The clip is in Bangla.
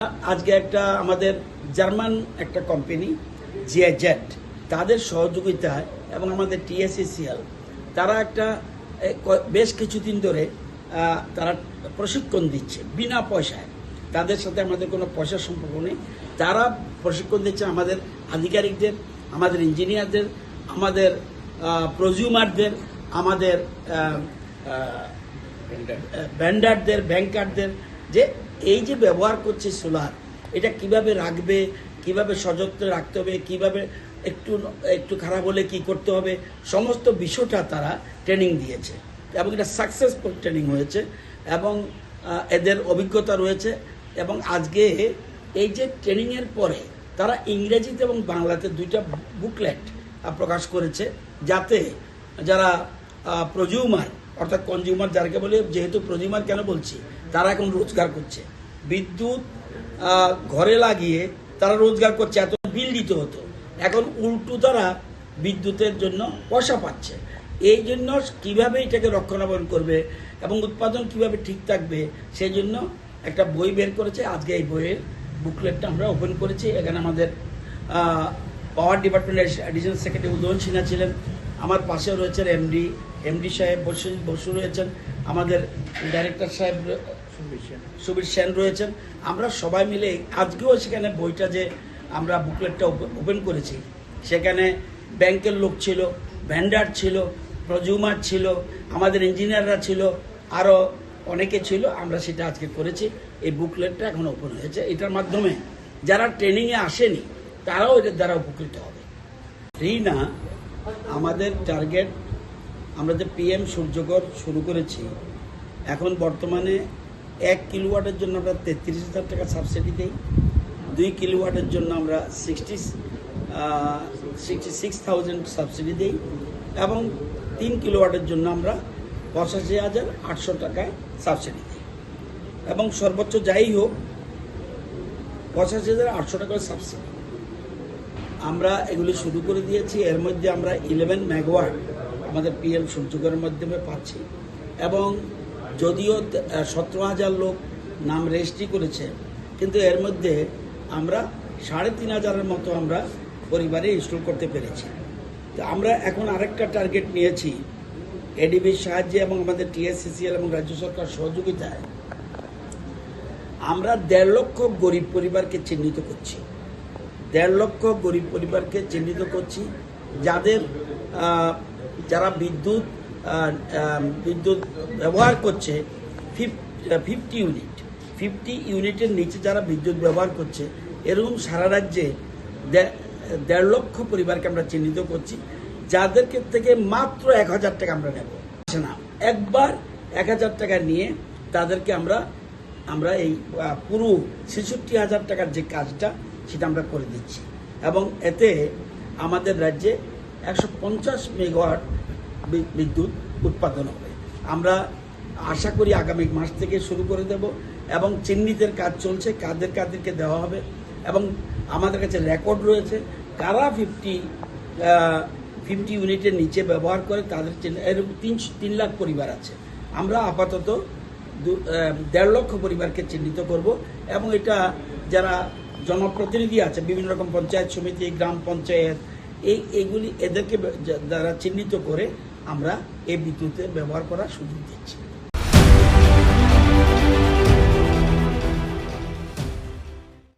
আজকে একটা আমাদের জার্মান একটা কোম্পানি জিআইজেড তাদের সহযোগিতায় এবং আমাদের টিএসসিসিএল তারা একটা বেশ কিছুদিন ধরে তারা প্রশিক্ষণ দিচ্ছে বিনা পয়সায়। তাদের সাথে আমাদের কোনো পয়সার সম্পর্ক নেই। তারা প্রশিক্ষণ দিচ্ছে আমাদের আধিকারিকদের, আমাদের ইঞ্জিনিয়ারদের, আমাদের প্রজিউমারদের, আমাদের ভেন্ডারদের, ব্যাংকারদের, যে এই যে ব্যবহার করছে সোলার, এটা কিভাবে রাখবে, কিভাবে সযত্নে রাখতে হবে, কিভাবে একটু খারাপ হলে কি করতে হবে, সমস্ত বিষয়টা তারা ট্রেনিং দিয়েছে এবং এটা সাকসেসফুল ট্রেনিং হয়েছে এবং এদের অভিজ্ঞতা রয়েছে। এবং আজকে এই যে ট্রেনিংয়ের পরে তারা ইংরেজিতে এবং বাংলাতে দুইটা বুকলেট প্রকাশ করেছে, যাতে যারা প্রজিউমার অর্থাৎ কনজিউমার যাকে বলে, যেহেতু প্রজিউমার কেন বলছি, তারা এখন রোজগার করছে, বিদ্যুৎ ঘরে লাগিয়ে তারা রোজগার করছে, এত বিল দিতে হতো, এখন উল্টো তারা বিদ্যুতের জন্য পয়সা পাচ্ছে। এই জন্য কীভাবে এটাকে রক্ষণাবেক্ষণ করবে এবং উৎপাদন কিভাবে ঠিক থাকবে, সেই জন্য একটা বই বের করেছে। আজকে এই বইয়ের বুকলেটটা আমরা ওপেন করেছি। এখানে আমাদের পাওয়ার ডিপার্টমেন্টের অ্যাডিশনাল সেক্রেটারি উদয়ন সিনহা ছিলেন, আমার পাশেও রয়েছেন এমডি সাহেব বসু রয়েছেন, আমাদের ডাইরেক্টর সাহেব সুবীর সেন রয়েছেন। আমরা সবাই মিলে আজকেও সেখানে বইটা যে আমরা বুকলেটটা ওপেন করেছি, সেখানে ব্যাংকের লোক ছিল, ভেন্ডার ছিল, প্রজিউমার ছিল, আমাদের ইঞ্জিনিয়াররা ছিল, আরও অনেকে ছিল। আমরা সেটা আজকে করেছি। এই বুকলেটটা এখন ওপেন হয়েছে। এটার মাধ্যমে যারা ট্রেনিংয়ে আসেনি তারাও এটার দ্বারা উপকৃত হবে। ফ্রি না, আমাদের টার্গেট, আমরা যে পিএম সূর্যঘর শুরু করেছি, এখন বর্তমানে 1 কিলোওয়াটের জন্য আমরা 33,000 টাকা সাবসিডি দিই, 2 কিলোওয়াটের জন্য আমরা 66,000 সাবসিডি দিই এবং 3 কিলোওয়াটের জন্য আমরা 85,800 টাকায় সাবসিডি দিই। এবং সর্বোচ্চ যাই হোক 85,800 টাকার সাবসিডি আমরা এগুলি শুরু করে দিয়েছি। এর মধ্যে আমরা 11 মেগাওয়াট আমাদের পিএম সূর্যঘরের মাধ্যমে পাচ্ছি এবং যদিও 17,000 লোক নাম রেজিস্ট্রি করেছে, কিন্তু এর মধ্যে আমরা 3,500-এর মতো আমরা পরিবারে ইনস্টল করতে পেরেছি। তো আমরা এখন আরেকটা টার্গেট নিয়েছি, এডিবির সাহায্যে এবং আমাদের টিএসসিসিএল এবং রাজ্য সরকার সহযোগিতায় আমরা 1.5 লক্ষ গরিব পরিবারকে চিহ্নিত করছি। 1.5 লক্ষ গরিব পরিবারকে চিহ্নিত করছি, যারা বিদ্যুৎ ব্যবহার করছে 50 ইউনিটের নিচে যারা বিদ্যুৎ ব্যবহার করছে, এরকম সারা রাজ্যে 1.5 লক্ষ পরিবারকে আমরা চিহ্নিত করছি, যাদেরকে থেকে মাত্র 1,000 টাকা আমরা নেব না। একবার 1,000 টাকা নিয়ে তাদেরকে আমরা এই পুরো 66,000 টাকার যে কাজটা, সেটা আমরা করে দিচ্ছি এবং এতে আমাদের রাজ্যে 150 মেগাওয়াট বিদ্যুৎ উৎপাদন হবে। আমরা আশা করি আগামী মাস থেকে শুরু করে দেব এবং চিহ্নিতের কাজ চলছে, কাদেরকে দেওয়া হবে এবং আমাদের কাছে রেকর্ড রয়েছে কারা 50 ইউনিটের নিচে ব্যবহার করে, তাদের এরকম 3 লাখ পরিবার আছে। আমরা আপাতত 1.5 লক্ষ পরিবারকে চিহ্নিত করব এবং এটা যারা জনপ্রতিনিধি আছে, বিভিন্ন রকম পঞ্চায়েত সমিতি, গ্রাম পঞ্চায়েত, এদেরকে দ্বারা চিহ্নিত করে আমরা এই বিদ্যুতের ব্যবহার করার সুযোগ দিচ্ছি।